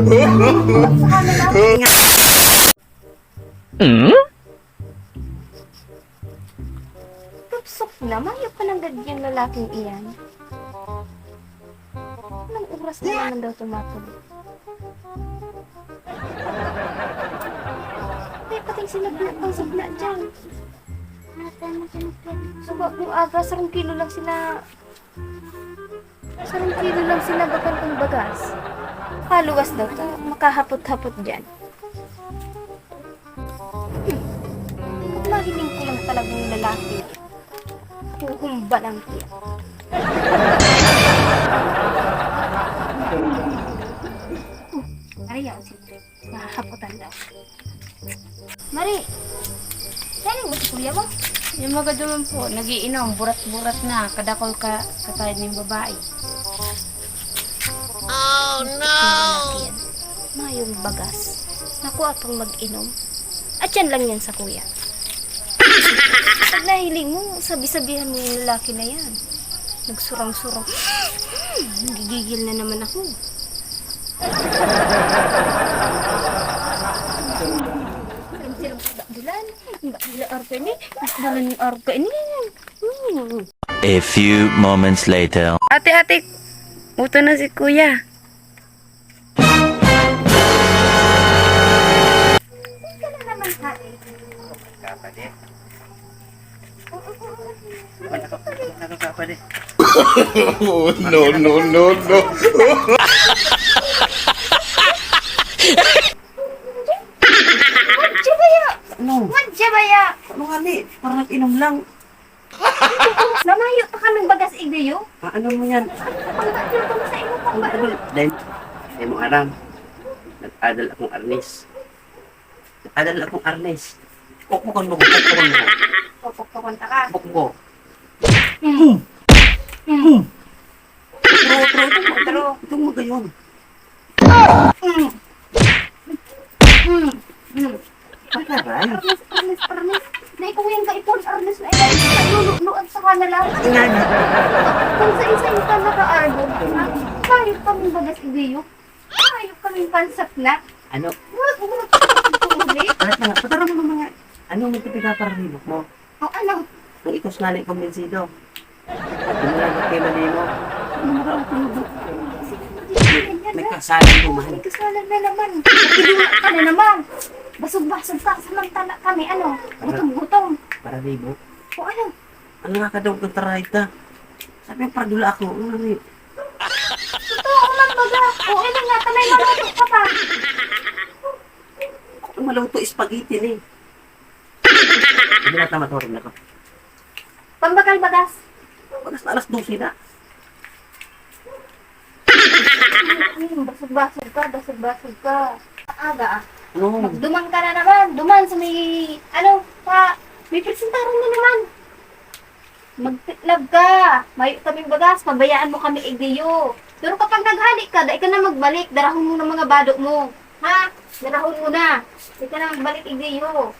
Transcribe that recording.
Sa kanila. Tupsok na, mayok pa ng gadyang lalaking iyan. Anong oras na naman daw tumatuloy? Ay, pating sinagna pang signa dyan. Subak yung aga, 1 kilo lang sila. 1 kilo lang sila bakal kong bagas. Paluwas daw to, makahapot-hapot dyan. Kung mahiling ko lang talagang lalaki, huhumba lang tiyan. Ayaw, siyempre. Mahahapotan daw. Mari! Saan ba si kuya mo? Yung mga duman po, nagiinom, burat-burat na, kadakol ka katayad ng babae. Oh no! Mayong bagas. Naku atong mag-inom. At yan lang yan sa kuya. Pag nahiling mo, sabi-sabihan mo yung lalaki na yan. Nagsurang-surang. Nagigigil na naman ako. A few moments later. Ate, uto na si kuya. Oh, no, no, no, no. Ano? Wadya baya? Ano nga ni? Parang nag-inom lang. Namayo pa kaming bagas igyo. Ano mo yan? Ang bakit ko sa imo pang ba? Dahil, dahil mo aram. Nag-adal akong arnis. Nag-adal akong arnis. Pukpukan mo, pukpukan mo. Pupukpukan ka. Pukpo. Ito mo gayon. Pagkaray. Arnes. Na ikaw yung kaipon, Arnes na ilan. Luluan sa kanila. Ingay na. Kung sa isa-isa ka naka-arbon, kahit kaming bagas igyo. Kahit kaming pansap na. Ano? Wag mo ulit. Alat na nga. Patara mo ng mga... Ano mo ito pinakaribok mo? O ano? Nang ikaw sinali kumbinsido. Hindi mo lang kay malimo. Ano mo raw tulog? May kasalan mo man. May kasalan na naman. Nakiluwa ka na naman. Basog-basog ka. Samantala kami, ano? Gutom-gutom. Para ribo. O ano? Ano nga ka daw kung tarahid ka? Sabi yung pardula ako. Ano nga rin? Totoo man baga. O ano nga, tamay maluto ka pa. Ang maluto spaghetti ni. Hindi na tamatorin na ko. Pambakal bagas. Bagas na alas 12 na. Basog-basog ka, basog-basog ka. Aga ah. Ano? Magduman ka na naman. Duman sa may, ano, pa, may presentaron na naman. Magtiklab ka. May kaming bagas, pabayaan mo kami igdiyo. Pero kapag naghalik ka, dahil ka na magbalik, darahon mo ng mga badok mo. Ha? Darahon mo na. Dahil ka na magbalik igdiyo.